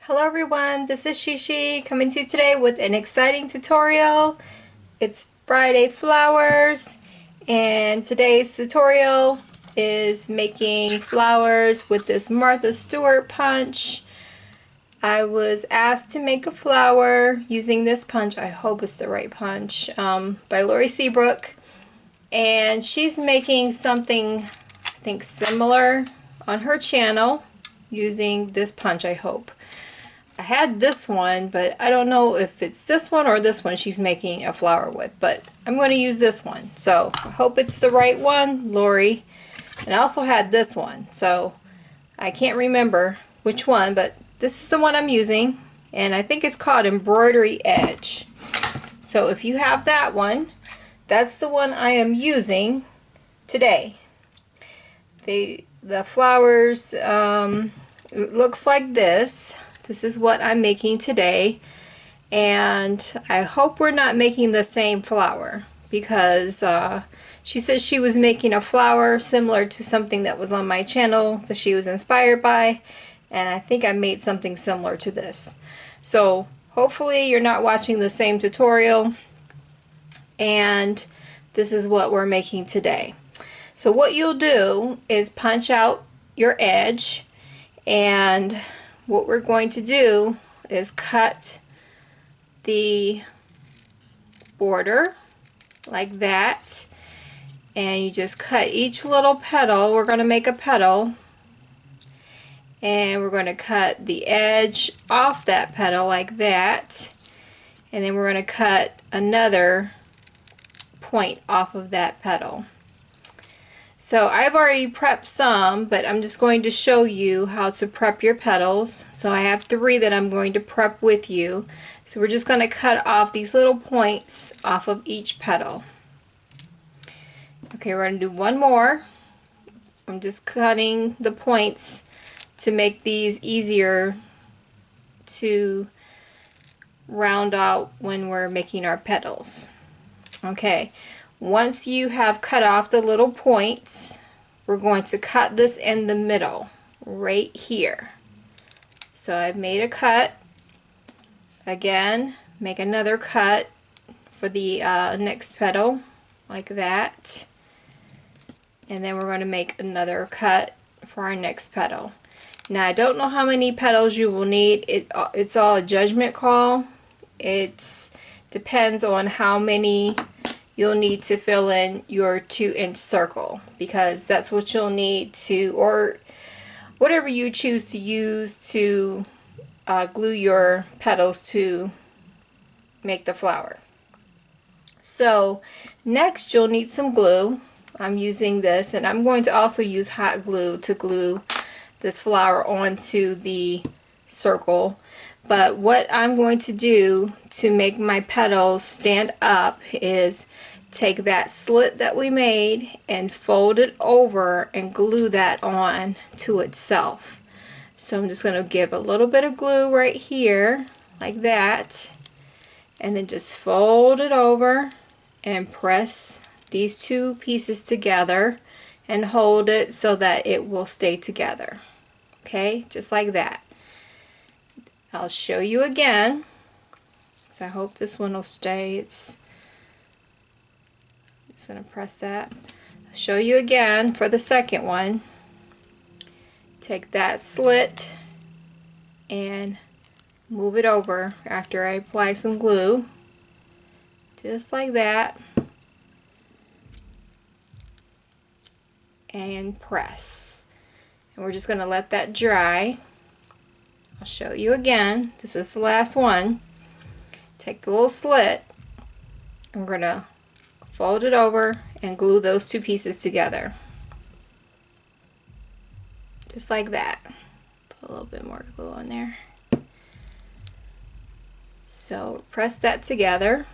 Hello everyone, this is Sheshe coming to you today with an exciting tutorial. It's Friday Flowers, and today's tutorial is making flowers with this Martha Stewart punch. I was asked to make a flower using this punch. I hope it's the right punch, by Lori Seabrook, and she's making something I think similar on her channel using this punch, I hope. I had this one, but I don't know if it's this one or this one she's making a flower with, but I'm going to use this one. So I hope it's the right one, Lori. And I also had this one, so I can't remember which one, but this is the one I'm using, and I think it's called Embroidery Edge. So if you have that one, that's the one I am using today. The flowers, it looks like this. This is what I'm making today, and I hope we're not making the same flower, because she says she was making a flower similar to something that was on my channel that she was inspired by, and I think I made something similar to this. So hopefully you're not watching the same tutorial, and this is what we're making today. So what you'll do is punch out your edge, and what we're going to do is cut the border like that, and you just cut each little petal. We're going to make a petal, and we're going to cut the edge off that petal like that, and then we're going to cut another point off of that petal. So I've already prepped some, but I'm just going to show you how to prep your petals. So I have 3 that I'm going to prep with you. So we're just going to cut off these little points off of each petal. Okay, we're going to do one more. I'm just cutting the points to make these easier to round out when we're making our petals. Okay. Once you have cut off the little points, we're going to cut this in the middle, right here. So I've made a cut. Again, make another cut for the next petal, like that. And then we're going to make another cut for our next petal. Now I don't know how many petals you will need. It's all a judgment call. It depends on how many you'll need to fill in your 2-inch circle, because that's what you'll need to, or whatever you choose to use to glue your petals to make the flower. So next you'll need some glue. I'm using this, and I'm going to also use hot glue to glue this flower onto the circle. But what I'm going to do to make my petals stand up is take that slit that we made and fold it over and glue that on to itself. So I'm just going to give a little bit of glue right here, like that, and then just fold it over and press these 2 pieces together and hold it so that it will stay together. Okay, just like that. I'll show you again. So I hope this one will stay. It's just going to press that. I'll show you again for the second one. Take that slit and move it over after I apply some glue. Just like that. And press. And we're just going to let that dry. I'll show you again. This is the last one. Take the little slit, and we're going to fold it over and glue those 2 pieces together. Just like that. Put a little bit more glue on there. So press that together.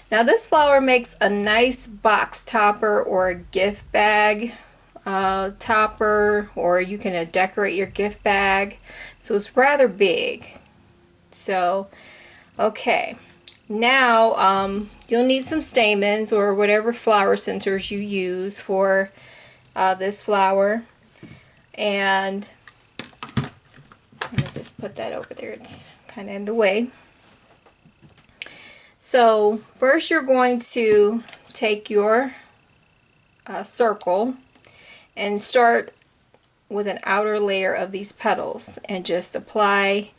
Now this flower makes a nice box topper or a gift bag topper, or you can decorate your gift bag. So it's rather big. So okay, now you'll need some stamens or whatever flower centers you use for this flower, and I'm going to just put that over there. It's kind of in the way. So first you're going to take your circle and start with an outer layer of these petals and just apply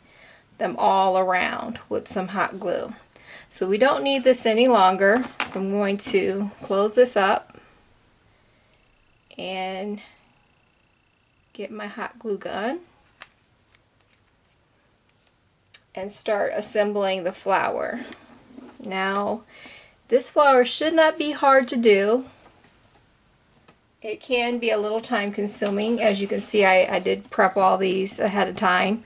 them all around with some hot glue. So we don't need this any longer, so I'm going to close this up and get my hot glue gun and start assembling the flower. Now this flower should not be hard to do. It can be a little time consuming. As you can see, I did prep all these ahead of time,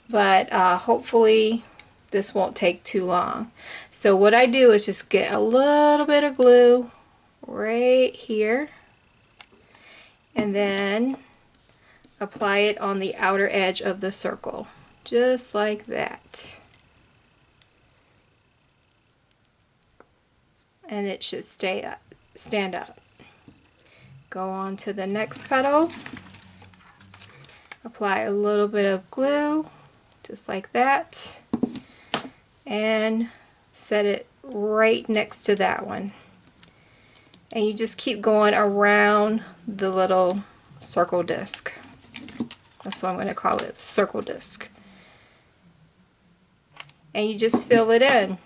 but hopefully this won't take too long. So what I do is just get a little bit of glue right here and then apply it on the outer edge of the circle, just like that. And it should stand up. Go on to the next petal, apply a little bit of glue, just like that, and set it right next to that one. And you just keep going around the little circle disc. That's what I'm going to call it, circle disc. And you just fill it in.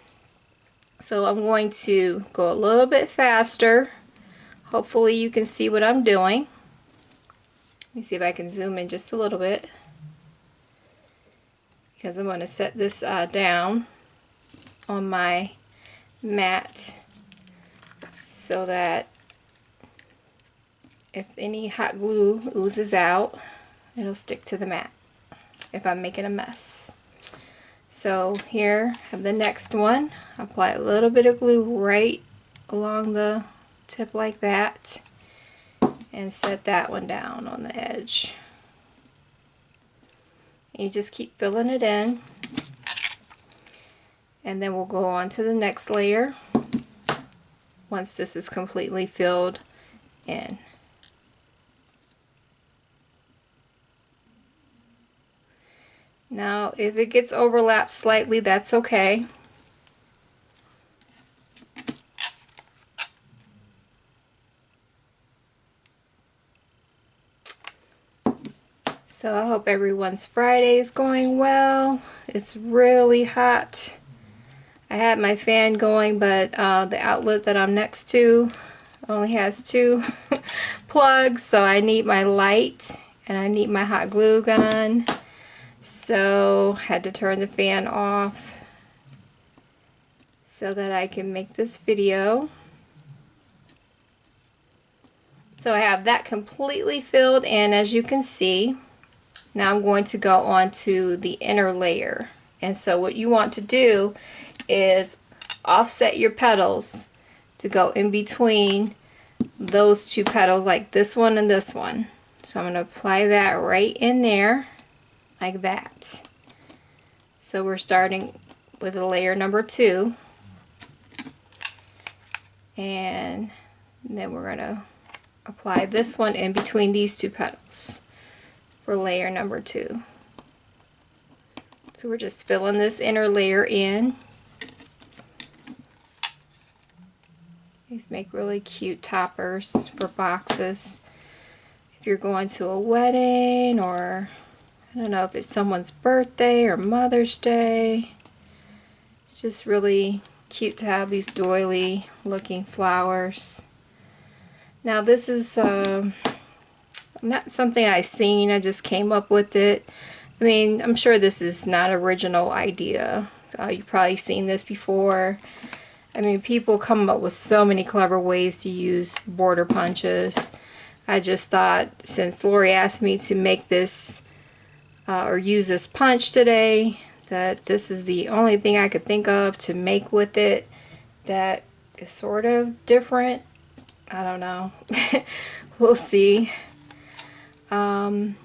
So I'm going to go a little bit faster. Hopefully you can see what I'm doing. Let me see if I can zoom in just a little bit, because I'm going to set this down on my mat so that if any hot glue oozes out, it'll stick to the mat if I'm making a mess. So here I have the next one. Apply a little bit of glue right along the tip like that and set that one down on the edge. And you just keep filling it in, and then we'll go on to the next layer once this is completely filled in. Now if it gets overlapped slightly, that's okay. So I hope everyone's Friday is going well. It's really hot. I had my fan going, but the outlet that I'm next to only has 2 plugs, so I need my light and I need my hot glue gun. So I had to turn the fan off so that I can make this video. So I have that completely filled in, as you can see. Now I'm going to go on to the inner layer. And so what you want to do is offset your petals to go in between those 2 petals, like this one and this one. So I'm going to apply that right in there, like that. So we're starting with a layer number 2. And then we're going to apply this one in between these 2 petals for layer number 2. So we're just filling this inner layer in. These make really cute toppers for boxes. If you're going to a wedding, or I don't know if it's someone's birthday or Mother's Day. It's just really cute to have these doily looking flowers. Now this is not something I've seen, I just came up with it. I mean, I'm sure this is not an original idea. You've probably seen this before. I mean, people come up with so many clever ways to use border punches. I just thought, since Lori asked me to make this or use this punch today, that this is the only thing I could think of to make with it that is sort of different. I don't know. We'll see. So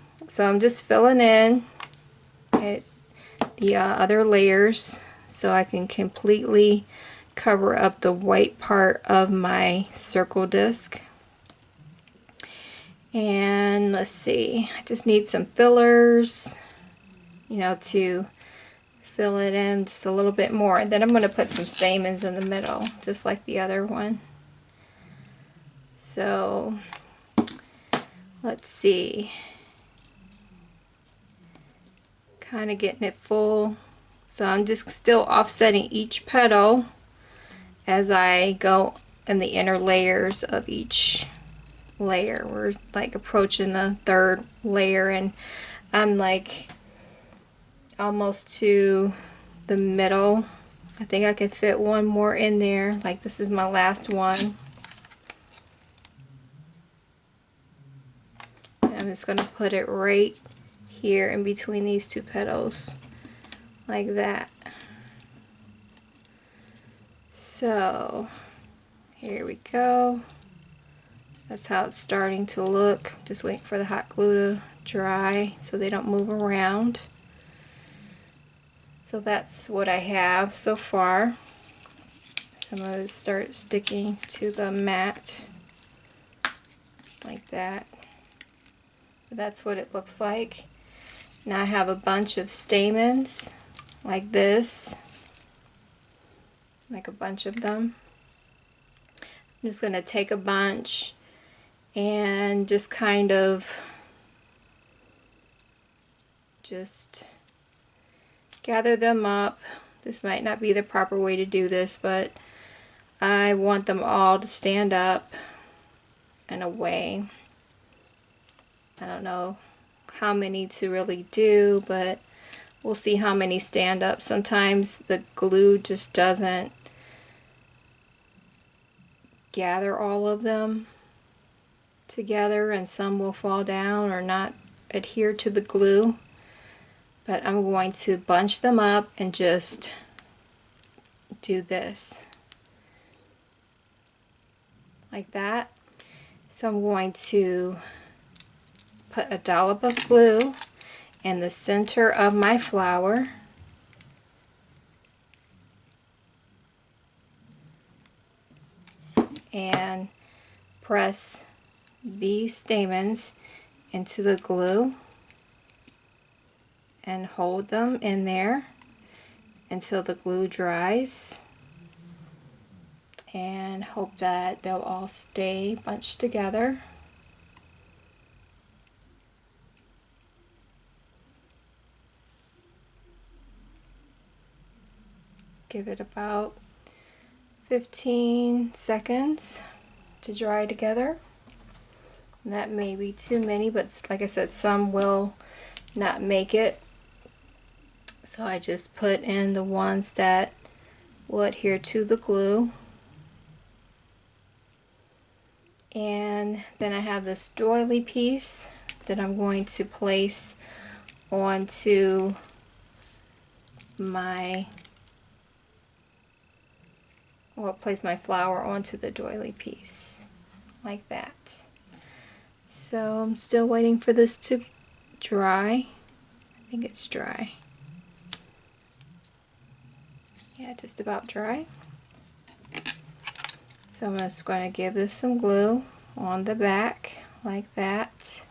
I'm just filling in the other layers so I can completely cover up the white part of my circle disc. And let's see, I just need some fillers. you know, to fill it in just a little bit more. And then I'm going to put some stamens in the middle, just like the other one. So let's see, kind of getting it full. So I'm just still offsetting each petal as I go in the inner layers of each layer. We're like approaching the third layer, and I'm like almost to the middle. I think I could fit one more in there. Like this is my last one. And I'm just going to put it right here in between these two petals, like that. So here we go. That's how it's starting to look. Just waiting for the hot glue to dry so they don't move around. So that's what I have so far. So I'm going to start sticking to the mat like that. That's what it looks like. Now I have a bunch of stamens like this, like a bunch of them. I'm just going to take a bunch and just kind of just gather them up. This might not be the proper way to do this, but I want them all to stand up in a way. I don't know how many to really do, but we'll see how many stand up. Sometimes the glue just doesn't gather all of them together, and some will fall down or not adhere to the glue. But I'm going to bunch them up and just do this like that. So I'm going to put a dollop of glue in the center of my flower, and press these stamens into the glue and hold them in there until the glue dries, and hope that they'll all stay bunched together. Give it about 15 seconds to dry together. That may be too many, but like I said, some will not make it. So I just put in the ones that will adhere to the glue. And then I have this doily piece that I'm going to place onto my, well, place my flower onto the doily piece like that. So I'm still waiting for this to dry. I think it's dry. Yeah, just about dry. So I'm just going to give this some glue on the back like that,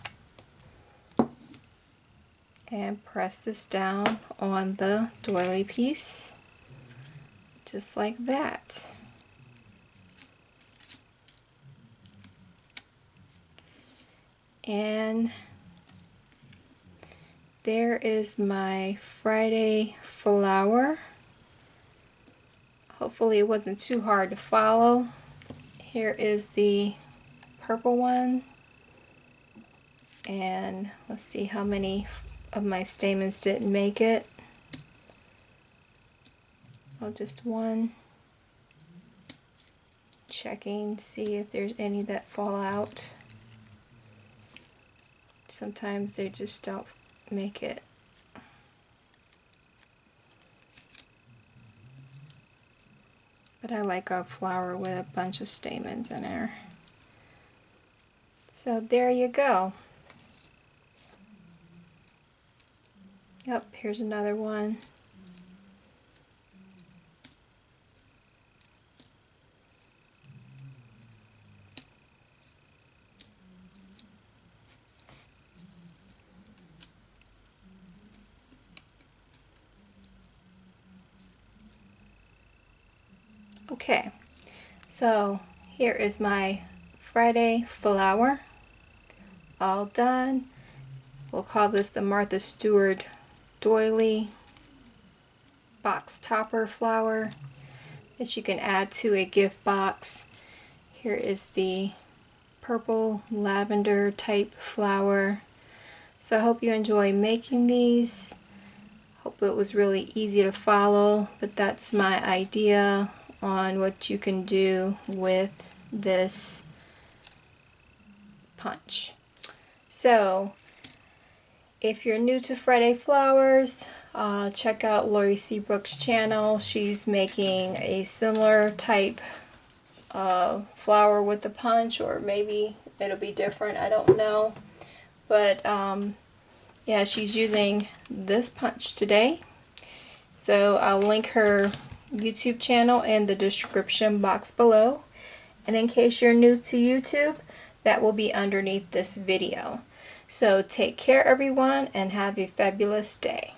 and press this down on the doily piece just like that. And there is my Friday flower. Hopefully it wasn't too hard to follow. Here is the purple one, and let's see how many of my stamens didn't make it. Oh, just one. Checking, see if there's any that fall out. Sometimes they just don't make it. But I like a flower with a bunch of stamens in there. So there you go. Yep, here's another one. Okay, so here is my Friday flower all done. We'll call this the Martha Stewart Doily box topper flower that you can add to a gift box. Here is the purple lavender type flower. So I hope you enjoy making these. Hope it was really easy to follow, but that's my idea on what you can do with this punch. So if you're new to Friday Flowers, check out Lori Seabrook's channel. She's making a similar type flower with the punch, or maybe it'll be different, I don't know. But yeah, she's using this punch today. So I'll link her YouTube channel in the description box below. And in case you're new to YouTube, that will be underneath this video. So take care everyone and have a fabulous day.